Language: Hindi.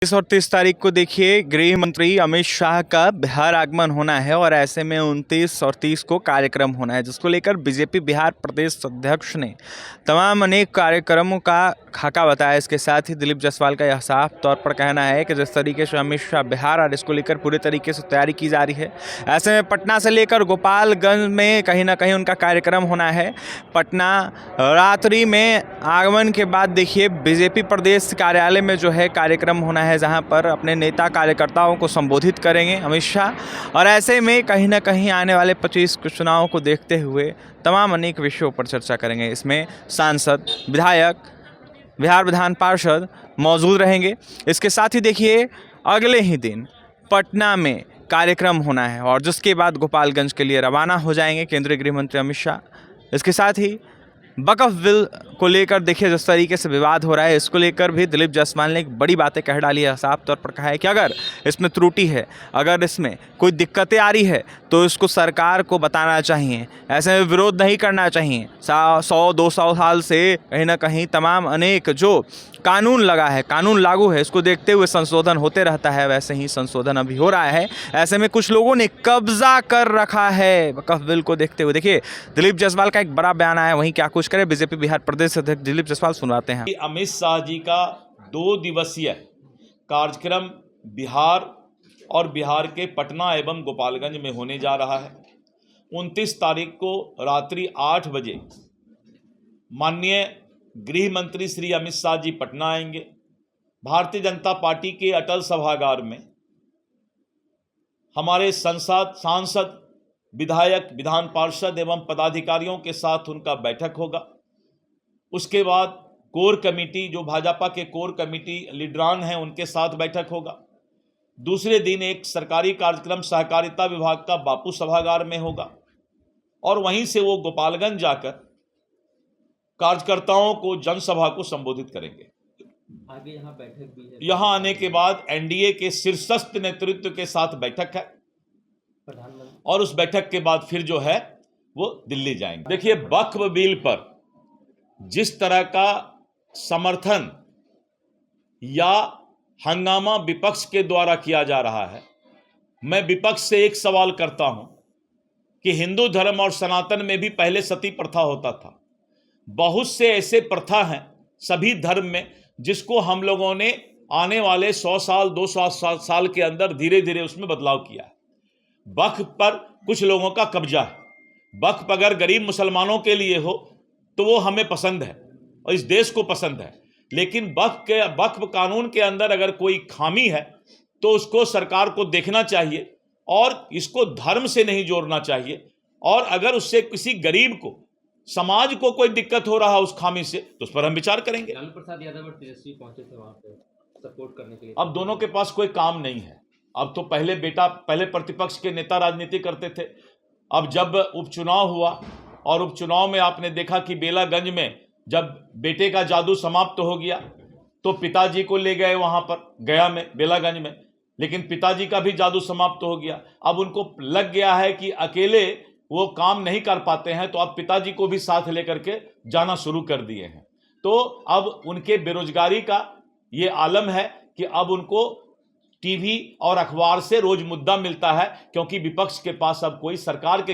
30 और 30 तारीख को देखिए गृह मंत्री अमित शाह का बिहार आगमन होना है और ऐसे में 29 और 30 को कार्यक्रम होना है, जिसको लेकर बीजेपी बिहार प्रदेश अध्यक्ष ने तमाम अनेक कार्यक्रमों का खाका बताया। इसके साथ ही दिलीप जायसवाल का यह साफ तौर पर कहना है कि जिस तरीके से अमित शाह बिहार और इसको लेकर पूरे तरीके से तैयारी की जा रही है, ऐसे में पटना से लेकर गोपालगंज में कहीं ना कहीं उनका कार्यक्रम होना है। पटना रात्रि में आगमन के बाद देखिए बीजेपी प्रदेश कार्यालय में जो है कार्यक्रम होना है, जहां पर अपने नेता कार्यकर्ताओं को संबोधित करेंगे अमित शाह। और ऐसे में कहीं ना कहीं आने वाले 25 चुनाव को देखते हुए तमाम अनेक विषयों पर चर्चा करेंगे। इसमें सांसद, विधायक, बिहार विधान पार्षद मौजूद रहेंगे। इसके साथ ही देखिए अगले ही दिन पटना में कार्यक्रम होना है और जिसके बाद गोपालगंज के लिए रवाना हो जाएंगे केंद्रीय गृह मंत्री अमित शाह। इसके साथ ही वक्फ बिल को लेकर देखिए जिस तरीके से विवाद हो रहा है, इसको लेकर भी दिलीप जायसवाल ने एक बड़ी बातें कह डाली है। साफ तौर पर कहा है कि अगर इसमें त्रुटि है, अगर इसमें कोई दिक्कतें आ रही है तो इसको सरकार को बताना चाहिए, ऐसे में विरोध नहीं करना चाहिए। 100-200 साल से कहीं ना कहीं तमाम अनेक जो कानून लगा है, कानून लागू है, इसको देखते हुए संशोधन होते रहता है, वैसे ही संशोधन अभी हो रहा है। ऐसे में कुछ लोगों ने कब्जा कर रखा है वक्फ बिल को देखते हुए। देखिए दिलीप जायसवाल का एक बड़ा बयान आया, वहीं क्या कुछ करे बीजेपी बिहार प्रदेश अध्यक्ष दिलीप जायसवाल, सुनवाते हैं। अमित शाह जी का 2 दिवसीय कार्यक्रम बिहार और बिहार के पटना एवं गोपालगंज में होने जा रहा है। 29 तारीख को रात्रि 8 बजे माननीय गृह मंत्री श्री अमित शाह जी पटना आएंगे। भारतीय जनता पार्टी के अटल सभागार में हमारे सांसद, विधायक, विधान पार्षद एवं पदाधिकारियों के साथ उनका बैठक होगा। उसके बाद कोर कमेटी, जो भाजपा के कोर कमेटी लीडरान हैं, उनके साथ बैठक होगा। दूसरे दिन एक सरकारी कार्यक्रम सहकारिता विभाग का बापू सभागार में होगा और वहीं से वो गोपालगंज जाकर कार्यकर्ताओं को, जनसभा को संबोधित करेंगे। आगे यहाँ बैठक भी है। यहाँ आने के बाद एनडीए के शीर्षस्थ नेतृत्व के साथ बैठक है और उस बैठक के बाद फिर जो है वो दिल्ली जाएंगे। देखिए वक्फ बिल पर जिस तरह का समर्थन या हंगामा विपक्ष के द्वारा किया जा रहा है, मैं विपक्ष से एक सवाल करता हूं कि हिंदू धर्म और सनातन में भी पहले सती प्रथा होता था। बहुत से ऐसे प्रथा हैं सभी धर्म में जिसको हम लोगों ने आने वाले 100 साल 200 साल के अंदर धीरे धीरे उसमें बदलाव किया है। वक्फ पर कुछ लोगों का कब्जा है। वक्फ अगर गरीब मुसलमानों के लिए हो तो वो हमें पसंद है और इस देश को पसंद है, लेकिन वक्फ कानून के अंदर अगर कोई खामी है तो उसको सरकार को देखना चाहिए और इसको धर्म से नहीं जोड़ना चाहिए। और अगर उससे किसी गरीब को, समाज को कोई दिक्कत हो रहा है उस खामी से, तो उस पर हम विचार करेंगे। लालू प्रसाद यादव और तेजस्वी पहुंचे थे वहां पे सपोर्ट करने के लिए। अब दोनों के पास कोई काम नहीं है। अब तो पहले प्रतिपक्ष के नेता राजनीति करते थे। अब जब उपचुनाव हुआ और उपचुनाव में आपने देखा कि बेलागंज में जब बेटे का जादू समाप्त हो गया तो पिताजी को ले गए वहां पर, गया में, बेलागंज में, लेकिन पिताजी का भी जादू समाप्त हो गया। अब उनको लग गया है कि अकेले वो काम नहीं कर पाते हैं, तो अब पिताजी को भी साथ लेकर के जाना शुरू कर दिए हैं। तो अब उनके बेरोजगारी का ये आलम है कि अब उनको टीवी और अखबार से रोज मुद्दा मिलता है, क्योंकि विपक्ष के पास अब कोई सरकार के